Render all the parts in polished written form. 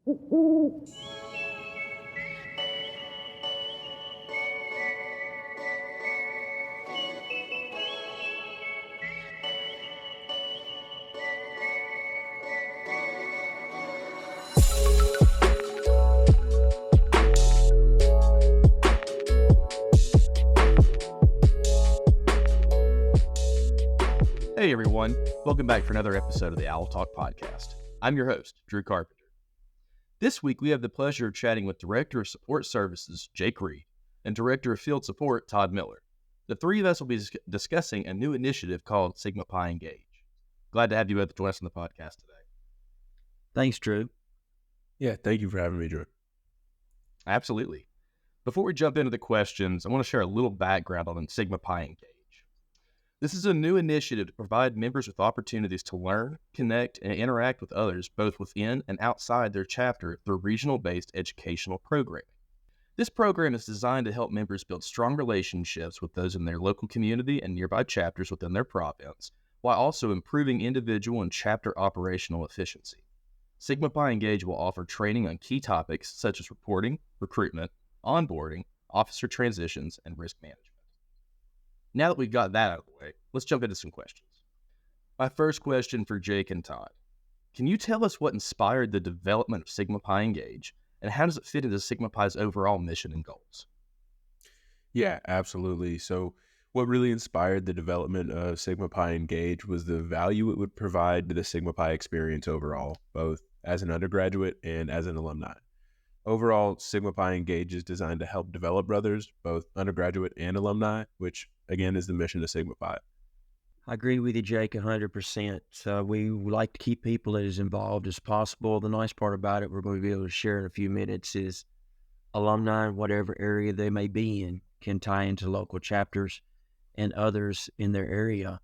Hey everyone, welcome back for another episode of the Owl Talk podcast. I'm your host, Drew Carpenter. This week we have the pleasure of chatting with Director of Support Services, Jake Reed, and Director of Field Support, Todd Miller. The three of us will be discussing a new initiative called Sigma Pi Engage. Glad to have you both join us on the podcast today. Thanks, Drew. Yeah, thank you for having me, Drew. Absolutely. Before we jump into the questions, I want to share a little background on Sigma Pi Engage. This is a new initiative to provide members with opportunities to learn, connect, and interact with others both within and outside their chapter through regional-based educational programming. This program is designed to help members build strong relationships with those in their local community and nearby chapters within their province, while also improving individual and chapter operational efficiency. Sigma Pi Engage will offer training on key topics such as reporting, recruitment, onboarding, officer transitions, and risk management. Now that we've got that out of the way, let's jump into some questions. My first question for Jake and Todd. Can you tell us what inspired the development of Sigma Pi Engage, and how does it fit into Sigma Pi's overall mission and goals? Yeah, absolutely. So what really inspired the development of Sigma Pi Engage was the value it would provide to the Sigma Pi experience overall, both as an undergraduate and as an alumni. Overall, Sigma Pi Engage is designed to help develop brothers, both undergraduate and alumni, which again is the mission of Sigma Pi. I agree with you, Jake, 100%. We would like to keep people as involved as possible. The nice part about it, we're going to be able to share in a few minutes, is alumni in whatever area they may be in can tie into local chapters and others in their area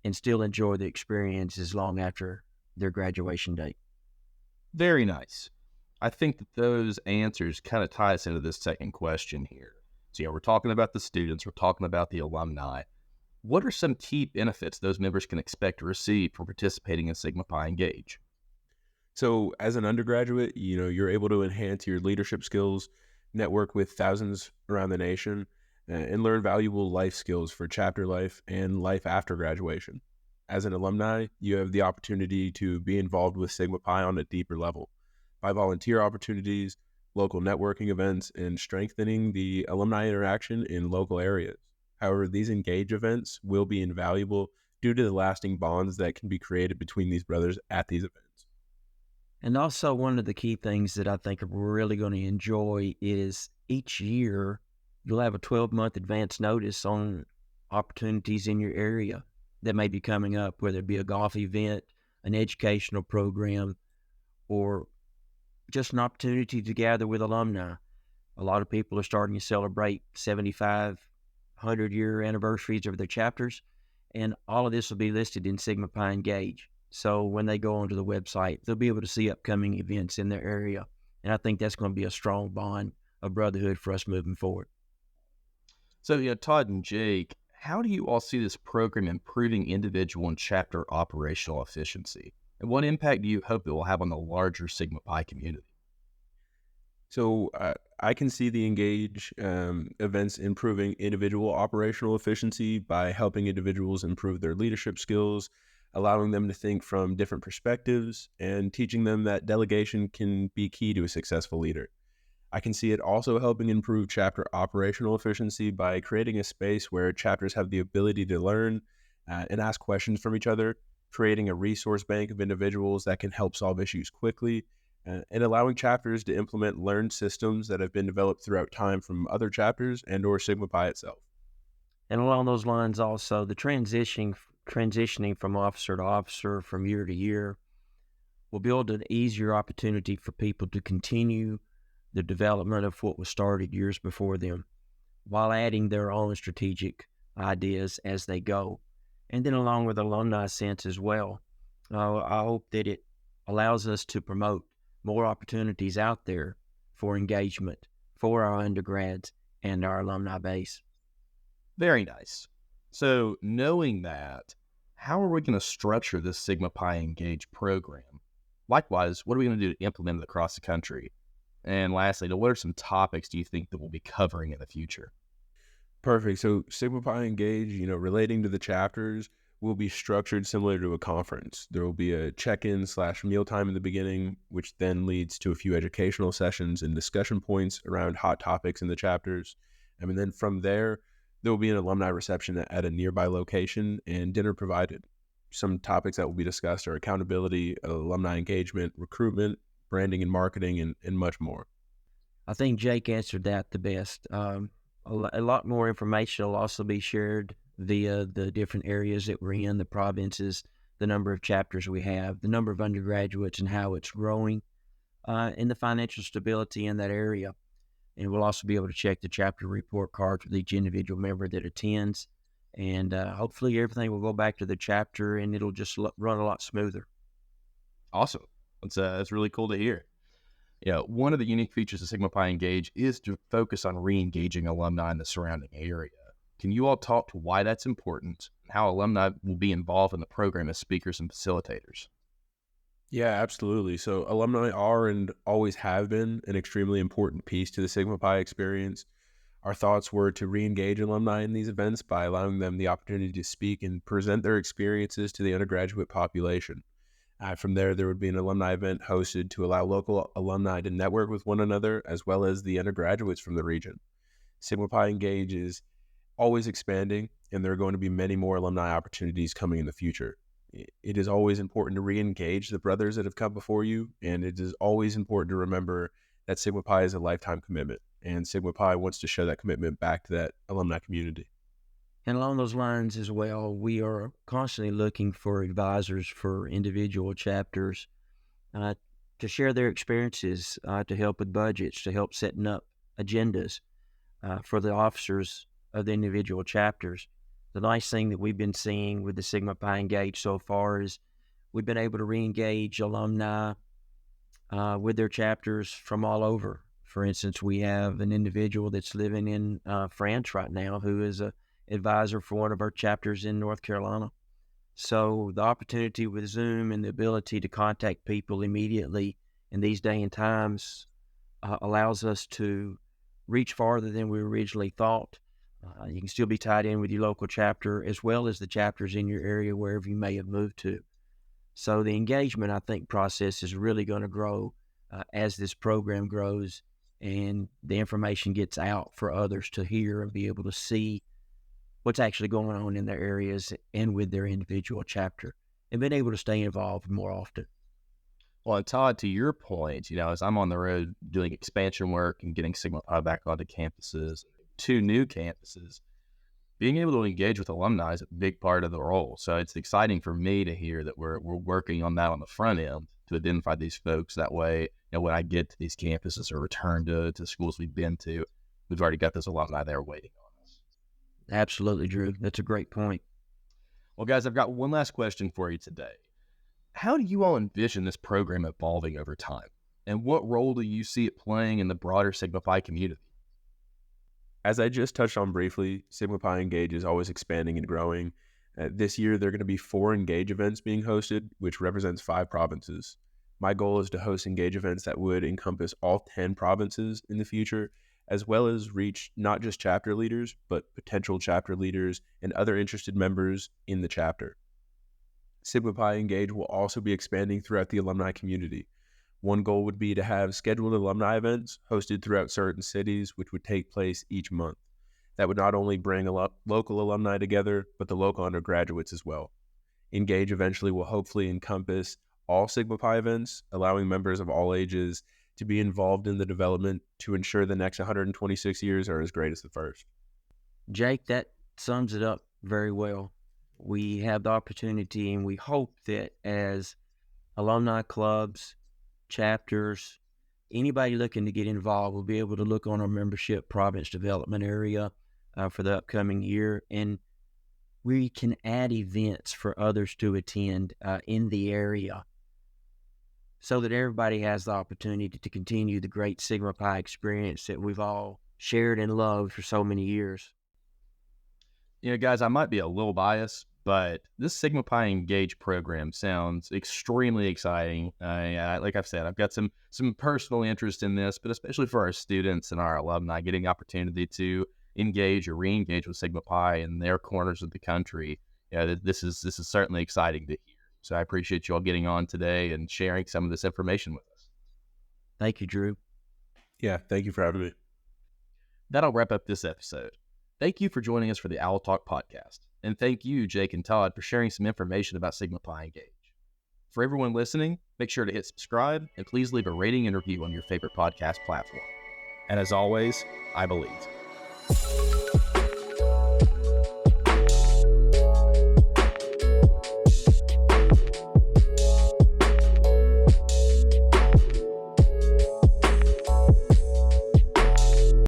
and still enjoy the experiences long after their graduation date. Very nice. I think that those answers kind of tie us into this second question here. So we're talking about the students, we're talking about the alumni. What are some key benefits those members can expect to receive from participating in Sigma Pi Engage? So as an undergraduate, you're able to enhance your leadership skills, network with thousands around the nation, and learn valuable life skills for chapter life and life after graduation. As an alumni, you have the opportunity to be involved with Sigma Pi on a deeper level by volunteer opportunities, local networking events, and strengthening the alumni interaction in local areas. However, these Engage events will be invaluable due to the lasting bonds that can be created between these brothers at these events. And also, one of the key things that I think we're really going to enjoy is each year you'll have a 12-month advance notice on opportunities in your area that may be coming up, whether it be a golf event, an educational program, or just an opportunity to gather with alumni. A lot of people are starting to celebrate 75, 100-year anniversaries of their chapters, and all of this will be listed in Sigma Pi Engage. So when they go onto the website, they'll be able to see upcoming events in their area, and I think that's going to be a strong bond of brotherhood for us moving forward. So, Todd and Jake, how do you all see this program improving individual and chapter operational efficiency? And what impact do you hope it will have on the larger Sigma Pi community? So I can see the Engage events improving individual operational efficiency by helping individuals improve their leadership skills, allowing them to think from different perspectives, and teaching them that delegation can be key to a successful leader. I can see it also helping improve chapter operational efficiency by creating a space where chapters have the ability to learn and ask questions from each other, creating a resource bank of individuals that can help solve issues quickly, and allowing chapters to implement learned systems that have been developed throughout time from other chapters and or Sigma Pi itself. And along those lines also, the transitioning from officer to officer, from year to year, will build an easier opportunity for people to continue the development of what was started years before them, while adding their own strategic ideas as they go. And then along with alumni sense as well, I hope that it allows us to promote more opportunities out there for engagement for our undergrads and our alumni base. Very nice. So knowing that, how are we going to structure this Sigma Pi Engage program? Likewise, what are we going to do to implement it across the country? And lastly, what are some topics do you think that we'll be covering in the future? Perfect. So Sigma Pi Engage, relating to the chapters, will be structured similar to a conference. There will be a check-in / mealtime in the beginning, which then leads to a few educational sessions and discussion points around hot topics in the chapters. And then from there will be an alumni reception at a nearby location and dinner provided. Some topics that will be discussed are accountability, alumni engagement, recruitment, branding and marketing, and much more. I think Jake answered that the best. A lot more information will also be shared via the different areas that we're in, the provinces, the number of chapters we have, the number of undergraduates and how it's growing, and the financial stability in that area. And we'll also be able to check the chapter report cards with each individual member that attends. And hopefully everything will go back to the chapter and it'll just run a lot smoother. Awesome. That's really cool to hear. One of the unique features of Sigma Pi Engage is to focus on re-engaging alumni in the surrounding area. Can you all talk to why that's important and how alumni will be involved in the program as speakers and facilitators? Yeah, absolutely. So alumni are and always have been an extremely important piece to the Sigma Pi experience. Our thoughts were to re-engage alumni in these events by allowing them the opportunity to speak and present their experiences to the undergraduate population. From there would be an alumni event hosted to allow local alumni to network with one another, as well as the undergraduates from the region. Sigma Pi Engage is always expanding, and there are going to be many more alumni opportunities coming in the future. It is always important to re-engage the brothers that have come before you, and it is always important to remember that Sigma Pi is a lifetime commitment, and Sigma Pi wants to show that commitment back to that alumni community. And along those lines as well, we are constantly looking for advisors for individual chapters to share their experiences, to help with budgets, to help setting up agendas for the officers of the individual chapters. The nice thing that we've been seeing with the Sigma Pi Engage so far is we've been able to re-engage alumni with their chapters from all over. For instance, we have an individual that's living in France right now who is a advisor for one of our chapters in North Carolina. So the opportunity with Zoom and the ability to contact people immediately in these day and times allows us to reach farther than we originally thought. You can still be tied in with your local chapter as well as the chapters in your area wherever you may have moved to. So the engagement, I think, process is really going to grow as this program grows and the information gets out for others to hear and be able to see what's actually going on in their areas and with their individual chapter, and being able to stay involved more often. Well, and Todd, to your point, as I'm on the road doing expansion work and getting Sigma Pi back onto campuses, 2 new campuses, being able to engage with alumni is a big part of the role. So it's exciting for me to hear that we're working on that on the front end to identify these folks. That way, when I get to these campuses or return to schools we've been to, we've already got those alumni there waiting on us. Absolutely, Drew. That's a great point. Well, guys, I've got one last question for you today. How do you all envision this program evolving over time? And what role do you see it playing in the broader Sigma Pi community? As I just touched on briefly, Sigma Pi Engage is always expanding and growing. This year, there are going to be 4 Engage events being hosted, which represents 5 provinces. My goal is to host Engage events that would encompass all 10 provinces in the future, as well as reach not just chapter leaders, but potential chapter leaders and other interested members in the chapter. Sigma Pi Engage will also be expanding throughout the alumni community. One goal would be to have scheduled alumni events hosted throughout certain cities, which would take place each month. That would not only bring local alumni together, but the local undergraduates as well. Engage eventually will hopefully encompass all Sigma Pi events, allowing members of all ages to be involved in the development to ensure the next 126 years are as great as the first. Jake, that sums it up very well. We have the opportunity, and we hope that as alumni clubs, chapters, anybody looking to get involved will be able to look on our membership province development area for the upcoming year, and we can add events for others to attend in the area so that everybody has the opportunity to continue the great Sigma Pi experience that we've all shared and loved for so many years. Guys, I might be a little biased, But this Sigma Pi Engage program sounds extremely exciting. Like I've said, I've got some personal interest in this, but especially for our students and our alumni, getting the opportunity to engage or re-engage with Sigma Pi in their corners of the country. Yeah, this is certainly exciting to hear. So I appreciate you all getting on today and sharing some of this information with us. Thank you, Drew. Yeah, thank you for having me. That'll wrap up this episode. Thank you for joining us for the Owl Talk podcast. And thank you, Jake and Todd, for sharing some information about Sigma Pi Engage. For everyone listening, make sure to hit subscribe and please leave a rating and review on your favorite podcast platform. And as always, I believe.